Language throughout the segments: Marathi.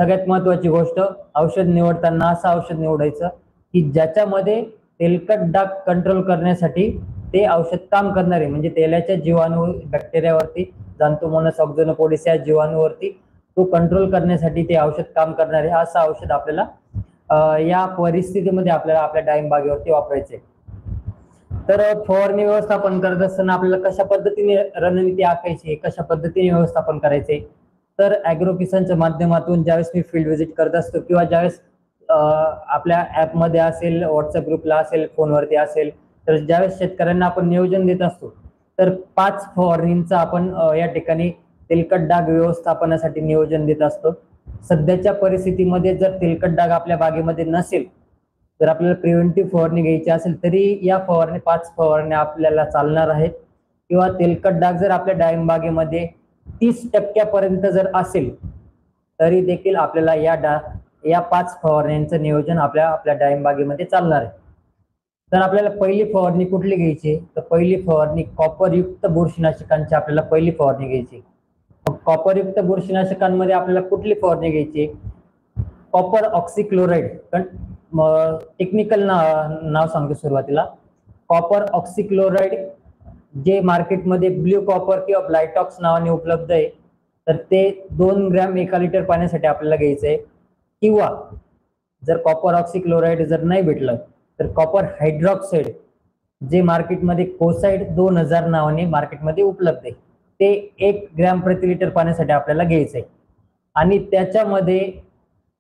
सगळ्यात महत्त्वाची गोष्ट, औषध निवडताना असं औषध निवडायचं की ज्याच्यामध्ये तेलकट डाग कंट्रोल करण्यासाठी ते औषध काम करणारे, म्हणजे तेलाच्या जीवाणू बॅक्टेरियावरती, जांतोमोनास ऑक्झोनोपोडिस या जीवाणूवरती तो कंट्रोल करण्यासाठी ते औषध काम करणारे असं औषध आपल्याला या परिस्थितीमध्ये आपल्याला आपल्या डाळिंब बागेवरती वापरायचे। तर फवारणी व्यवस्थापन करत असताना आपल्याला कशा पद्धतीने रणनीती आखायची, कशा पद्धतीने व्यवस्थापन करायचे, तर ॲग्रो किसानच्या माध्यमातून ज्यावेळेस मी फील्ड व्हिजिट करत असतो किंवा ज्यावेळेस आपल्या ॲपमध्ये असेल, व्हॉट्सअप ग्रुपला असेल, फोनवरती असेल, तर ज्यावेळेस शेतकऱ्यांना आपण नियोजन देत असतो तर 5 फवारणींचं आपण या ठिकाणी तेलकट डाग व्यवस्थापनासाठी नियोजन देत असतो। सध्याच्या परिस्थितीमध्ये जर तेलकट डाग आपल्या बागेमध्ये नसेल, जर आपल्याला प्रिव्हेंटिव्ह फवारणी घ्यायची असेल तरी या 5 फवारण्या आपल्याला चालणार आहेत। किंवा तेलकट डाग जर आपल्या डाळिंब बागेमध्ये 30% जर असेल तरी देखील आपल्याला या 5 फवारण्यांचं नियोजन आपल्या डाळिंब बागेमध्ये चालणार आहे। तर आपल्याला पहिली फवारणी कुठली घ्यायची, तर पहिली फवारणी कॉपरयुक्त बुरशीनाशकांची आपल्याला पहिली फवारणी घ्यायची। कॉपरयुक्त बुरशीनाशकांमध्ये आपल्याला कुठली फवारणी घ्यायची, कॉपर ऑक्सीक्लोराइड, टेक्निकल नाव सांगतो सुरुवातीला, कॉपर ऑक्सीक्लोराइड जे मार्केटमध्ये ब्ल्यू कॉपर किंवा ब्लायटॉक्स नावाने उपलब्ध आहे, तर ते 2 ग्रॅम 1 लिटर पाण्यासाठी आपल्याला घ्यायचं आहे। किंवा जर कॉपर ऑक्सीक्लोराइड जर नाही भेटलं तर कॉपर हायड्रॉक्साईड जे मार्केटमध्ये कोसाइड 2000 नावाने मार्केटमध्ये उपलब्ध आहे, ते 1 ग्रॅम प्रति लिटर पाण्यासाठी आपल्याला घ्यायचं आहे। आणि त्याच्यामध्ये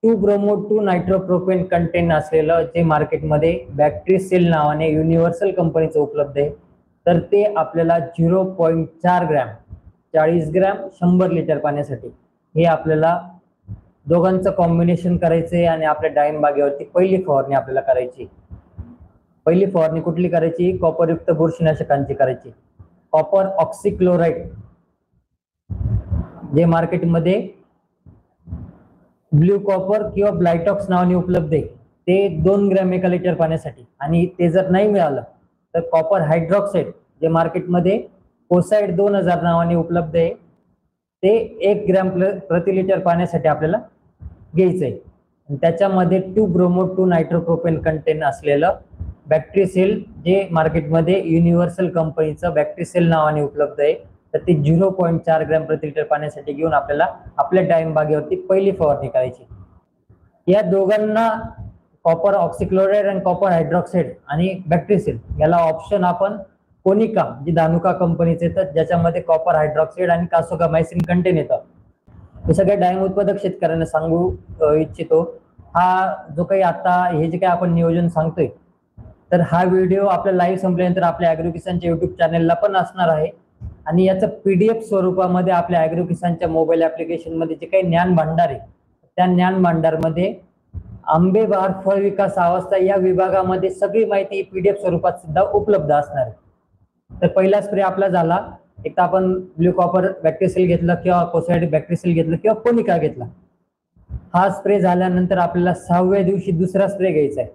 2-ब्रोमो-2 नायट्रोप्रोपेन कंटेन असलेलं जे मार्केटमध्ये बॅक्टेरिसेल नावाने युनिव्हर्सल कंपनीचं उपलब्ध आहे, तर ते आपल्याला 0.4 ग्रॅम 40 ग्रॅम 100 लिटर पाण्यासाठी हे आपल्याला दोघांचं कॉम्बिनेशन करायचंय आणि आपल्या डाळिंब बागेवरती पहिली फवारणी आपल्याला करायची। पहिली फवारणी कुठली करायची, कॉपरयुक्त बुरशीनाशकांची करायची। कॉपर ऑक्सीक्लोराइड जे मार्केटमध्ये ब्ल्यू कॉपर किंवा ब्लायटॉक्स नावाने उपलब्ध आहे, ते 2 ग्रॅम 1 लिटर पाण्यासाठी। आणि ते जर नाही मिळालं तर कॉपर हायड्रॉक्साईड जे मार्केटमध्ये कोसाइड 2000 नावाने उपलब्ध आहे, ते 1 ग्रॅम प्रति लिटर पाण्यासाठी आपल्याला घ्यायचं आहे। आणि त्याच्यामध्ये 2-ब्रोमो-2 नायट्रोप्रोपेन कंटेन असलेलं बॅक्टेरिसेल जे मार्केटमध्ये युनिव्हर्सल कंपनीचं बॅक्टेरिसेल नावाने उपलब्ध आहे, तर ते 0.4 ग्रॅम प्रति लिटर पाण्यासाठी घेऊन आपल्याला आपल्या डाळिंब बागेवरती पहिली फवारणी करायची। या दोघांना कॉपर ऑक्सीक्लोराइड आणि कॉपर हायड्रॉक्साईड आणि बॅक्टेरिसेल याला ऑप्शन आपण कोनिका जी धानुका कंपनीचे येतात, ज्याच्यामध्ये कॉपर हायड्रॉक्साईड आणि कासोगामायसिन कंटेन येतात। हे सगळ्या डाळिंब उत्पादक शेतकऱ्यांना सांगू इच्छितो, हा जो काही आता हे जे काही आपण नियोजन सांगतोय, तर हा व्हिडिओ आपल्या लाईव्ह संपल्यानंतर आपल्या ॲग्रो किसानच्या YouTube चॅनलला पण असणार आहे। आणि याचं PDF स्वरूपामध्ये आपल्या ॲग्रो किसानच्या मोबाईल ॲप्लिकेशनमध्ये जे काही ज्ञान भांडार आहे, त्या ज्ञान भांडारमध्ये आंबे बहार फळ विकास अवस्था या विभागामध्ये सगळी माहिती PDF स्वरूपात सुद्धा उपलब्ध असणार आहे। तर पहिला स्प्रे आपला झाला, एक तर आपण ब्ल्यू कॉपर बॅक्टेरिसेल घेतलं किंवा कोसाइड बॅक्टेरिसेल घेतलं किंवा कोनिका घेतला। हा स्प्रे झाल्यानंतर आपल्याला 6व्या दिवशी दुसरा स्प्रे घ्यायचा आहे।